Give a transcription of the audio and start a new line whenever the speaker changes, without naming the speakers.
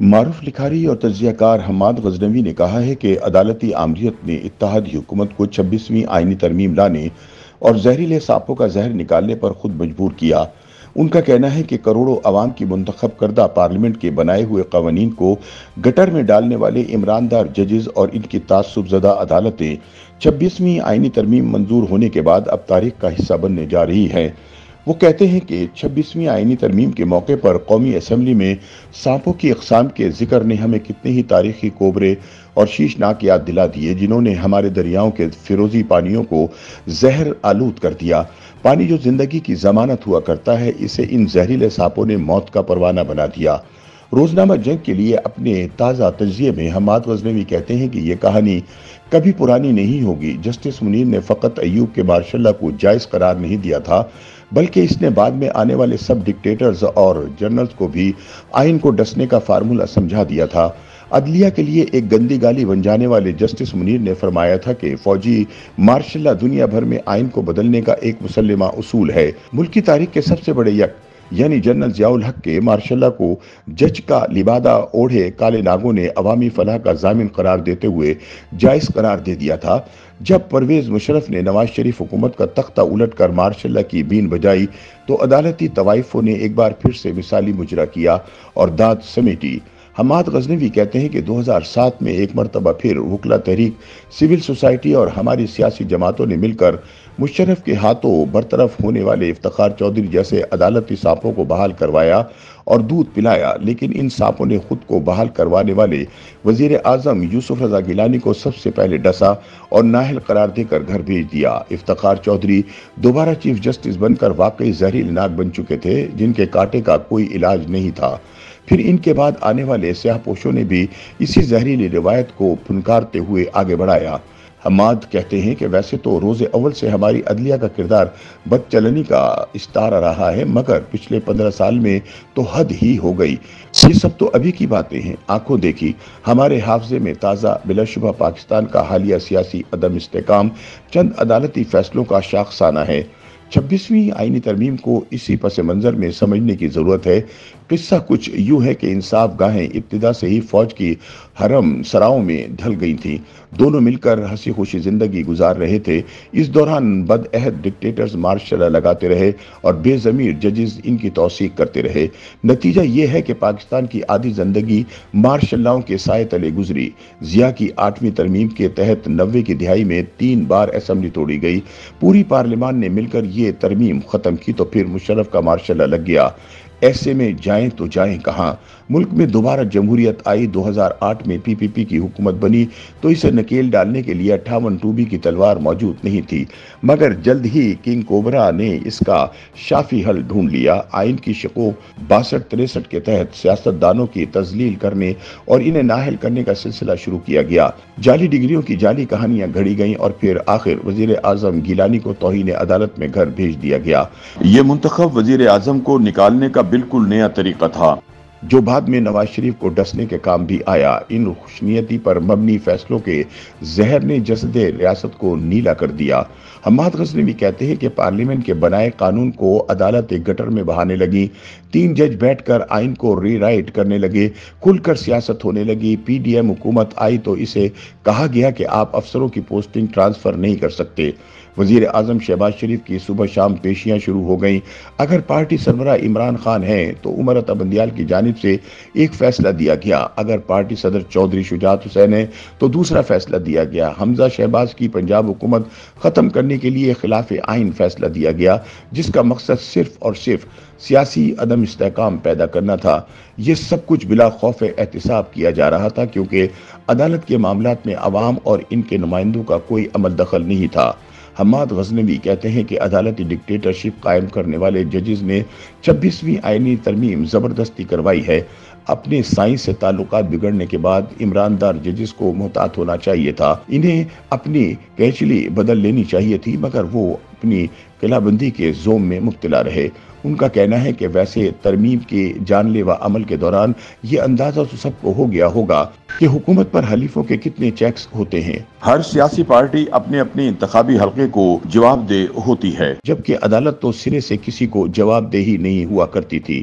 معروف لکھاری اور تجزیہ کار حماد غزنوی نے کہا ہے کہ عدالتی آمریت نے اتحادی حکومت کو 26ویں آئینی ترمیم لانے اور زہریلے سانپوں کا زہر نکالنے پر خود مجبور کیا۔ ان کا کہنا ہے کہ کروڑوں عوام کی منتخب کردہ پارلیمنٹ کے بنائے ہوئے قوانین کو گٹر میں ڈالنے والے عمراندار ججز اور ان کی تعصب زدہ عدالتیں 26ویں آئینی ترمیم منظور ہونے کے بعد اب تاریخ کا حصہ بننے جا رہی ہیں۔ وہ کہتے ہیں کہ 26ویں آئینی ترمیم کے موقع پر قومی اسمبلی میں سانپوں کی اقسام کے ذکر نے ہمیں کتنے ہی تاریخی کوبرے اور شیشناک یاد دلا دیے جنہوں نے ہمارے دریاؤں کے فیروزی پانیوں کو زہر آلود کر دیا۔ پانی جو زندگی کی ضمانت ہوا کرتا ہے، اسے ان زہریلے سانپوں نے موت کا پروانہ بنا دیا۔ روزنامہ جنگ کے لیے اپنے تازہ تجزیے میں حماد غزنوی کہتے ہیں کہ یہ کہانی کبھی پرانی نہیں ہوگی۔ جسٹس منیر نے فقط ایوب کے مارشل لا کو جائز قرار نہیں دیا تھا، بلکہ اس نے بعد میں آنے والے سب ڈکٹیٹرز اور جنرلز کو بھی آئین کو ڈسنے کا فارمولہ سمجھا دیا تھا۔ عدلیہ کے لیے ایک گندی گالی بن جانے والے جسٹس منیر نے فرمایا تھا کہ فوجی مارشل لا دنیا بھر میں آئین کو بدلنے کا ایک مسلمہ اصول ہے۔ ملک کی تاریخ کے سب سے بڑے یک یعنی جنرل ضیاء الحق کے مارشل لا کو جج کا لبادہ اوڑھے کالے ناگوں نے عوامی فلاح کا ضامن قرار دیتے ہوئے جائز قرار دے دیا تھا۔ جب پرویز مشرف نے نواز شریف حکومت کا تختہ الٹ کر مارشل لا کی بین بجائی تو عدالتی طوائفوں نے ایک بار پھر سے مثالی مجرا کیا اور داد سمیٹی۔ حماد غزنوی کہتے ہیں کہ 2007 میں ایک مرتبہ پھر وکلا تحریک، سول سوسائٹی اور ہماری سیاسی جماعتوں نے مل کر مشرف کے ہاتھوں برطرف ہونے والے افتخار چودھری جیسے عدالتی سانپوں کو بحال کروایا اور دودھ پلایا، لیکن ان سانپوں نے خود کو بحال کروانے والے وزیر اعظم یوسف رضا گیلانی کو سب سے پہلے ڈسا اور نااہل قرار دے کر گھر بھیج دیا۔ افتخار چودھری دوبارہ چیف جسٹس بن کر واقعی زہریلے ناگ بن چکے تھے جن کے کاٹے کا کوئی علاج نہیں تھا۔ پھر ان کے بعد آنے والے سیاہ پوشوں نے بھی اسی زہریلی روایت کو پھنکارتے ہوئے آگے بڑھایا۔ حماد کہتے ہیں کہ ویسے تو روز اول سے ہماری عدلیہ کا کردار بد چلنی کا استعارہ رہا ہے، مگر پچھلے 15 سال میں تو حد ہی ہو گئی۔ یہ سب تو ابھی کی باتیں ہیں، آنکھوں دیکھی۔ ہمارے حافظے میں تازہ بلا شبہ پاکستان کا حالیہ سیاسی عدم استحکام چند عدالتی فیصلوں کا شاخسانہ ہے۔ 26ویں آئینی ترمیم کو اسی پس منظر میں سمجھنے کی ضرورت ہے۔ قصہ کچھ یوں ہے کہ انصاف گاہیں ابتدا سے ہی فوج کی حرم سراؤں میں ڈھل گئی تھیں۔ دونوں مل کر ہنسی خوشی زندگی گزار رہے تھے۔ اس دوران بد عہد ڈکٹیٹرز مارشل لا لگاتے رہے اور بے ضمیر ججز ان کی توثیق کرتے رہے۔ نتیجہ یہ ہے کہ پاکستان کی آدھی زندگی مارشل لاؤں کے سائے تلے گزری۔ ضیاء کی 8ویں ترمیم کے تحت 90 کی دہائی میں 3 بار اسمبلی توڑی گئی۔ پوری پارلیمان نے مل کر یہ ترمیم ختم کی تو پھر مشرف کا مارشل لا لگ گیا۔ ایسے میں جائیں تو جائیں کہاں؟ ملک میں دوبارہ جمہوریت آئی۔ 2008 میں پی پی پی کی حکومت بنی تو اسے نکیل ڈالنے کے لیے 58 ٹوبی کی تلوار موجود نہیں تھی، مگر جلد ہی کنگ کوبرا نے اس کا شافی حل ڈھونڈ لیا۔ آئین کی شقوں 62-63 کے تحت سیاست دانوں کی تذلیل کرنے اور انہیں نااہل کرنے کا سلسلہ شروع کیا گیا۔ جعلی ڈگریوں کی جعلی کہانیاں گھڑی گئیں اور پھر آخر وزیر اعظم گیلانی کو توہین عدالت میں گھر بھیج دیا گیا۔ یہ منتخب وزیر اعظم کو نکالنے کا بالکل نیا طریقہ تھا جو بعد میں نواز شریف کو ڈسنے کے کام بھی آیا۔ ان خوشنیتی پر مبنی فیصلوں کے زہر نے جسد ریاست کو نیلا کر دیا۔ حماد غزنوی کہتے ہیں کہ پارلیمنٹ کے بنائے قانون کو عدالت گٹر میں بہانے لگی۔ 3 جج بیٹھ کر آئین کو ری رائٹ کرنے لگے، کھل کر سیاست ہونے لگی۔ پی ڈی ایم حکومت آئی تو اسے کہا گیا کہ آپ افسروں کی پوسٹنگ ٹرانسفر نہیں کر سکتے۔ وزیر اعظم شہباز شریف کی صبح شام پیشیاں شروع ہو گئیں۔ اگر پارٹی سربراہ عمران خان ہیں تو عمر عطا بندیال کی جانب سے ایک فیصلہ دیا گیا، اگر پارٹی صدر چودھری شجاعت حسین ہے تو دوسرا فیصلہ دیا گیا۔ حمزہ شہباز کی پنجاب حکومت ختم کرنے کے لیے خلاف آئین فیصلہ دیا گیا، جس کا مقصد صرف اور صرف سیاسی عدم استحکام پیدا کرنا تھا۔ یہ سب کچھ بلا خوف احتساب کیا جا رہا تھا کیونکہ عدالت کے معاملات میں عوام اور ان کے نمائندوں کا کوئی عمل دخل نہیں تھا۔ حماد غزنوی کہتے ہیں کہ عدالتی ڈکٹیٹرشپ قائم کرنے والے ججز نے 26ویں آئینی ترمیم زبردستی کروائی ہے۔ اپنے سائنس سے تعلقات بگڑنے کے بعد عمراندار ججز کو محتاط ہونا چاہیے تھا۔ انہیں اپنی کینچلی بدل لینی چاہیے تھی، مگر وہ اپنی قلعہ بندی کے زوم میں مبتلا رہے۔ ان کا کہنا ہے کہ ویسے ترمیم کے جان لیوا عمل کے دوران یہ اندازہ تو سب کو ہو گیا ہوگا کہ حکومت پر حلیفوں کے کتنے چیکس ہوتے ہیں۔ ہر سیاسی پارٹی اپنے اپنے انتخابی حلقے کو جواب دہ ہوتی ہے، جبکہ عدالت تو سرے سے کسی کو جواب دہی نہیں ہوا کرتی تھی۔